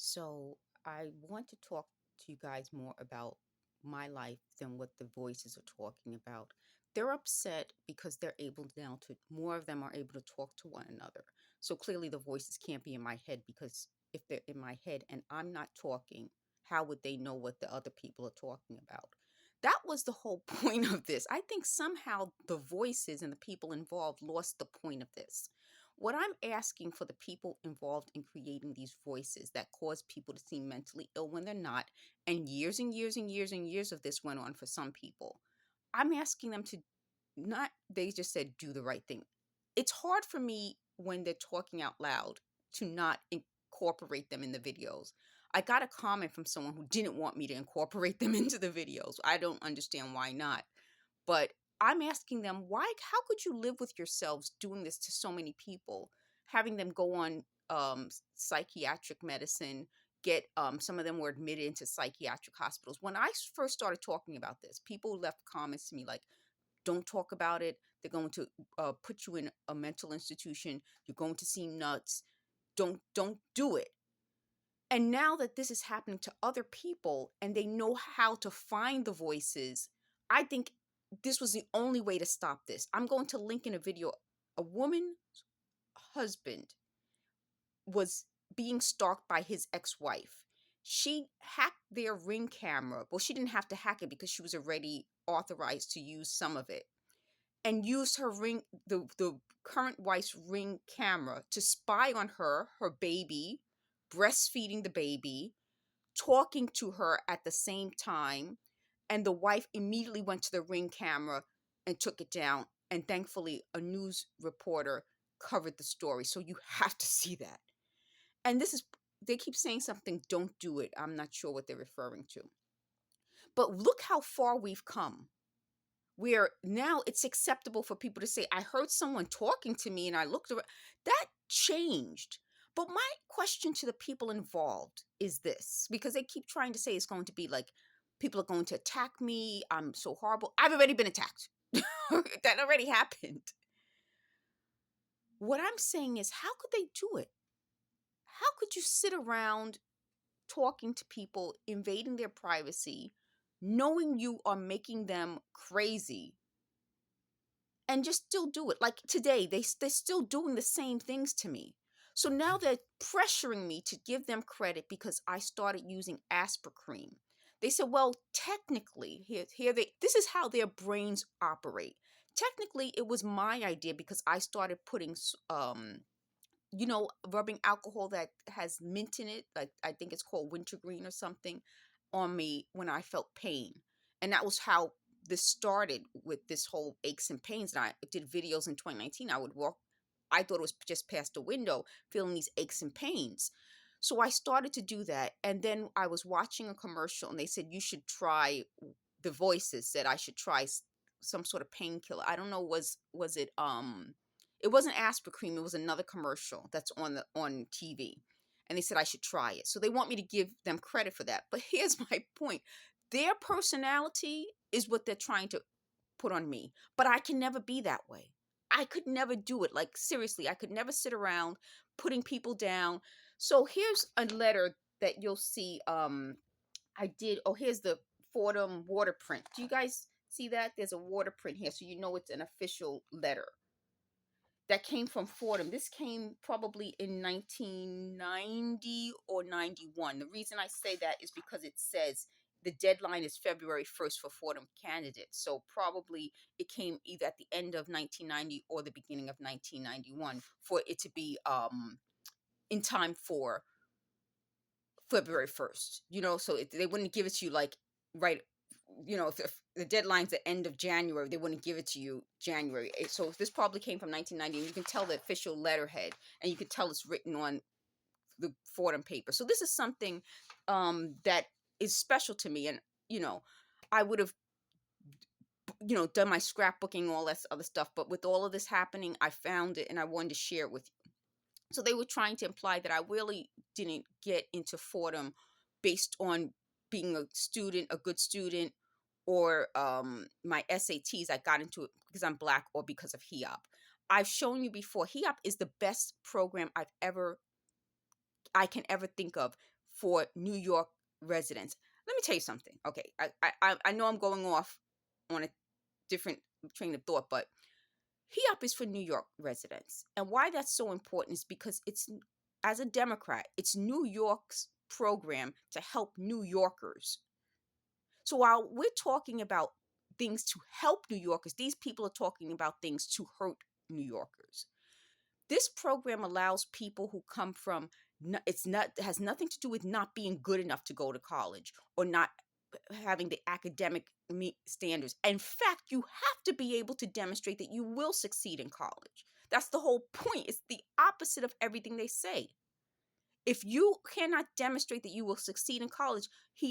So I want to talk to you guys more about my life than what the voices are talking about. They're upset because they're able now to, more of them are able to talk to one another. So clearly the voices can't be in my head because if they're in my head and I'm not talking, how would they know what the other people are talking about? That was the whole point of this. I think somehow the voices and the people involved lost the point of this. What I'm asking for the people involved in creating these voices that cause people to seem mentally ill when they're not, and years and years and years of this went on for some people. I'm asking them to not, they just said, do the right thing. It's hard for me when they're talking out loud to not incorporate them in the videos. I got a comment from someone who didn't want me to incorporate them into the videos. I don't understand why not. But I'm asking them, why, how could you live with yourselves doing this to so many people, having them go on psychiatric medicine, get some of them were admitted into psychiatric hospitals. When I first started talking about this, people left comments to me like, don't talk about it. They're going to put you in a mental institution. You're going to seem nuts. Don't do it. And now that this is happening to other people and they know how to find the voices, I think this was the only way to stop this. I'm going to link in a video. A woman's husband was being stalked by his ex-wife. She hacked their Ring camera. Well, she didn't have to hack it because she was already authorized to use some of it, and used her Ring, the current wife's Ring camera, to spy on her, her baby, breastfeeding the baby, talking to her at the same time. And the wife immediately went to the Ring camera and took it down. And thankfully, a news reporter covered the story. So you have to see that. And this is, they keep saying something, don't do it. I'm not sure what they're referring to. But look how far we've come, where now it's acceptable for people to say, I heard someone talking to me and I looked around. That changed. But my question to the people involved is this, because they keep trying to say it's going to be like, people are going to attack me. I'm so horrible. I've already been attacked. That already happened. What I'm saying is, how could they do it? How could you sit around talking to people, invading their privacy, knowing you are making them crazy, and just still do it? Like today, they're still doing the same things to me. So now they're pressuring me to give them credit because I started using Aspercreme. They said, well, technically, this is how their brains operate. Technically, it was my idea because I started putting rubbing alcohol that has mint in it, like I think it's called wintergreen or something, on me when I felt pain. And that was how this started, with this whole aches and pains. And I did videos in 2019. I would walk, I thought it was just past the window, feeling these aches and pains. So I started to do that. And then I was watching a commercial and they said, you should try, the voices said I should try some sort of painkiller. I don't know, was it it wasn't Aspercreme, it was another commercial that's on TV. And they said I should try it. So they want me to give them credit for that. But here's my point. Their personality is what they're trying to put on me. But I can never be that way. I could never do it. Like seriously, I could never sit around putting people down. So here's a letter that you'll see. I did. Oh, here's the Fordham water print. Do you guys see that? There's a water print here, so you know it's an official letter that came from Fordham. This came probably in 1990 or 91. The reason I say that is because it says the deadline is February 1st for Fordham candidates. So probably it came either at the end of 1990 or the beginning of 1991 for it to be in time for February 1st. So they wouldn't give it to you like right, if the deadline's the end of January, they wouldn't give it to you January. So this probably came from 1990, and you can tell the official letterhead, and you can tell it's written on the Fordham paper. So this is something that is special to me, and I would have done my scrapbooking, all that other stuff, but with all of this happening, I found it and I wanted to share it with you. So they were trying to imply that I really didn't get into Fordham based on being a good student, or my SATs. I got into it because I'm Black or because of HEOP. I've shown you before, HEOP is the best program I can ever think of for New York residents. Let me tell you something. Okay, I know I'm going off on a different train of thought, but HEOP is for New York residents. And why that's so important is because it's, as a Democrat, it's New York's program to help New Yorkers. So while we're talking about things to help New Yorkers, these people are talking about things to hurt New Yorkers. This program allows people who come from, it has nothing to do with not being good enough to go to college or not having the academic standards. In fact, you have to be able to demonstrate that you will succeed in college. That's the whole point. It's the opposite of everything they say. If you cannot demonstrate that you will succeed in college,